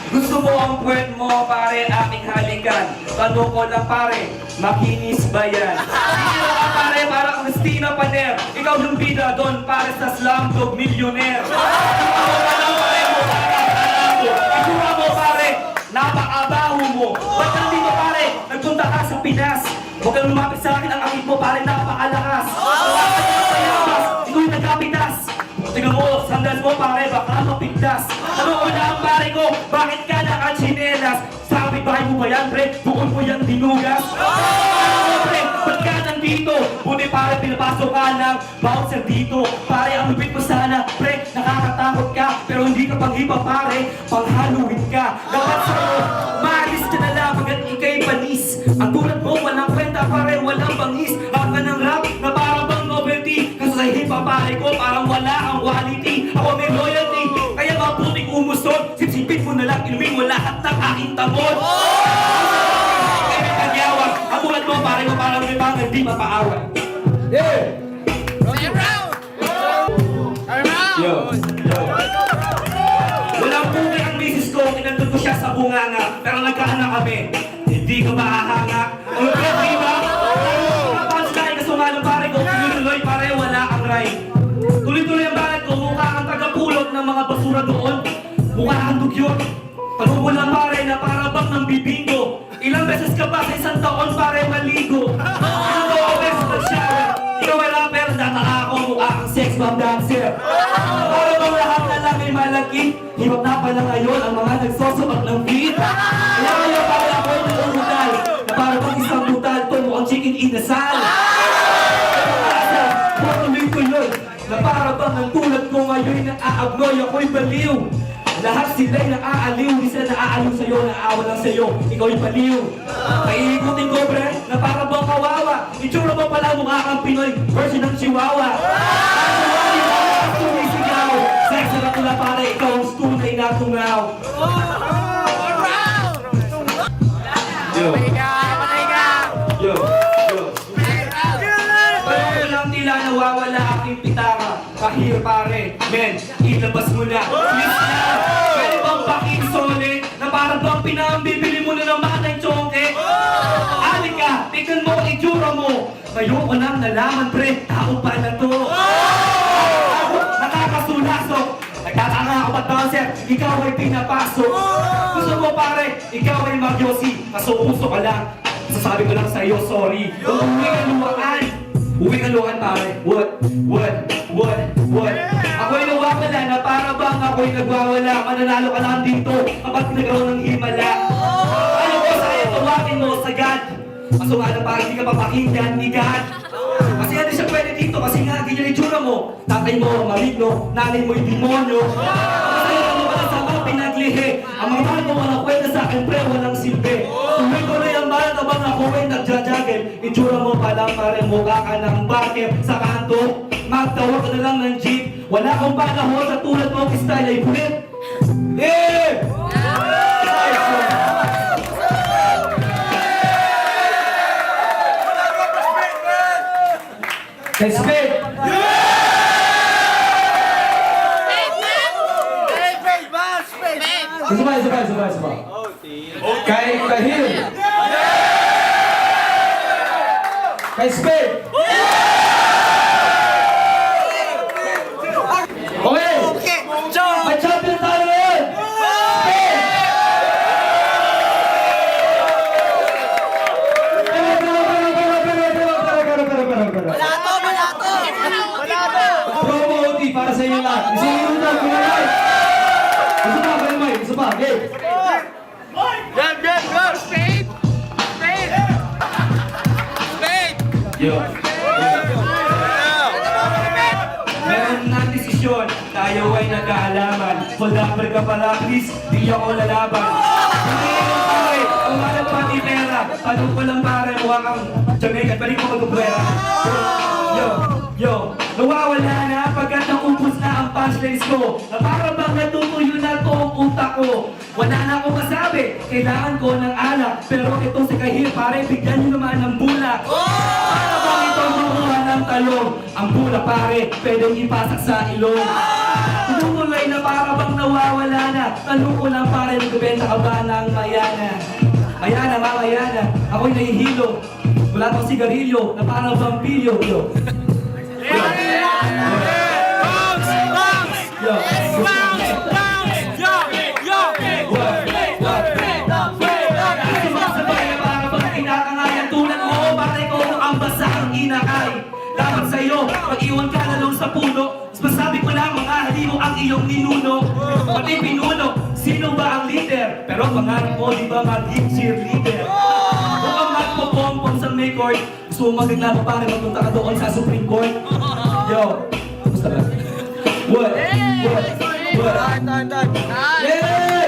Gusto mo ang puwet mo, pare, aking halikan. Tanong ko lang, pare, makinis ba yan? Hindi ka, pare, para kang Stina Paner. Ikaw yung bida doon, pare, sa slumdog millionaire. Ikaw ka lang, pare, mo, itsura mo, pare, napakabaho mo. Ba't nandito, pare, nagpunta ka sa Pinas? Huwag kang lumapit sa akin, ang akit mo, pare, napakalakas. Ikaw yung nagkapitas. Tingnan mo, sandas mo, pare, baka mapigtas. Ano ko na ang pare ko, bakit ka nakachinelas? Sa kapitbahay mo ba yan, pre? Bukod mo yan dinugas? Pre, ba't ka nandito? Buti pare, pinapasok ka ng bouncer dito. Pare, ang lupit mo sana, pre, nakakatakot ka. Pero hindi ka panghipa, pare, pang-Halloween ka. Dapat sa'yo, maalis ka na lang hanggang ikay panis. Ang tulad mo, walang kwenta, pare, walang bangis. Haka ng rap na para bang novelty. Kasi sa hipa, pare ko, parang wala ang quality. Ako may loyalty, kaya mabuting umusod. Sipsipin mo na lang, inumin mo lahat ng aking tamod. Kaya may kagyawang, ang tulad mo, pare ko, parang may mga hindi mapaaway. Yeah! Second round! Third round! Yo! Walang puwi ang misis ko, kinandun ko siya sa bunganga. Pero nagkaanak kami, hindi ka mahahanga. Ang lupit, di ba? Punchline, kaso nga ng pare ko, tuloy-tuloy, pare, wala ang ride. Tuloy-tuloy ang balat ko, mukha kang tagapulot ng mga basura doon. Mukha kang dugyot. Tanong mo lang, pare, na para bang ng bibingo. Ilang beses ka ba sa isang taon, pare, maligo? Ilang taon beses nag-shower? Ikaw ay rapper, nataka ako, mukha kang sex bomb dancer. Para bang lahat na lang ay malaki? Hip-hop na pala ngayon ang mga nagsosobak ng beat. Kaya ngayon, pare, ako ay nalungudal. Na para bang isang brutal, to mukhang chicken inasal. Tuloy-tuloy, na para bang ang tulad ko ngayon na aabnoy, ako'y baliw. Lahat sila'y naaaliw, di sila naaaliw sa'yo, naawa lang sa'yo, ikaw'y baliw. Paiikutin ko, bre, na para bang kawawa. Itsura mo pala mukha kang Pinoy, version ng Chihuahua. Ang sumisigaw, sexy na tula pare, ikaw ang tunay na tungaw. Fourth round! Yo, Patay ka! yo, yo. Fifth round! Pero walang tila nawawala aking pitaka. Kahir pare, men, ilabas mo na. Please na, pwede bang baking solid? Na parang bang pinambibili mo na ng matay chonke? Alik ka, tignan mo ang itsura mo. Ngayon ko nang nalaman, pre, tao pa na to. Ako, nakakasulasok. Nagtatanga ako ba't bouncer, ikaw ay pinapasok. Gusto mo pare, ikaw ay magyosi. Kaso gusto ka lang, sasabi ko lang sa'yo, sorry. Uwi ka luwaan. Uwi ka luwaan pare. What? Ako'y nawawala na para bang ako'y nagwawala. Mananalo ka lang dito kapag nagkaroon ng himala. Ano ko sa'yo, tawagin mo sagad. Kaso nga lang parang di ka papakinggan ni God. Kasi hindi siya pwede dito kasi nga ganyan itsura mo. Tatay mo maligno, nanay mo'y demonyo. Kasi ano ka lang sa mga pinaglihi. Ang mga mahal mo walang kwenta sa akin, pre, walang silbi. Tuloy-tuloy ang balat habang ako ay nagja-juggle. Itsura mo palang pare mukha ka ng barker sa kanto. Magtawag ka na lang ng jeep. Wala akong panahon sa tulad mo, style ay bulit. Yeah! Let's spin! Isa pa. Kahil! Kay spin! Okay! May champion tayo ngayon! Spin! Promo OT para sa inyo lahat. Isingin mo na, pinalay! Isa pa, game! Spade! Spade! Spade! Yo! Meron na desisyon, tayo ay nag-aalaman. Hold-upper ka pala, please, di ako lalaban. Hindi yung pare, ang hanap pati pera. Tanong ko lang pare, mukha kang Jamaican, balik mo mag-upwera. Yo, nawawala na pagkat naubos na ang punchlines ko. Na para bang natutuyo na to ang utak ko. Wala na akong masabi, kailangan ko ng alak. Pero ito si Kahir, pare, bigyan nyo naman ng bulak. Para bang ito makuha ng talong. Ang bulak pare, pwedeng ipasak sa ilong. Tumutuloy na para bang nawawala na. Tanong ko lang pare, nagbebenta ka ba ng mayana? Mayana, mamayana. Ako'y nahihilo. Wala pang sigarilyo na parang vampilyo. Yo. Bounce! Bounce! Yo. Bounce! Bounce! Yo! Yo! Sumasabay na para bang kinakangayan tulad mo. Pare ko ang basang inakay. Dapat sa'yo, mag-iwan ka na lang sa puno. Masabi ko lang mga halimo ang iyong ninuno. Pati pinuno, sino ba ang leader? Pero pangarap mo, di ba maging cheerleader? Kung ang magpo-pompom sa may court, gusto mo magreklamo pare, magpunta ka doon sa Supreme Court. Yo, basta lang. What? Yeah!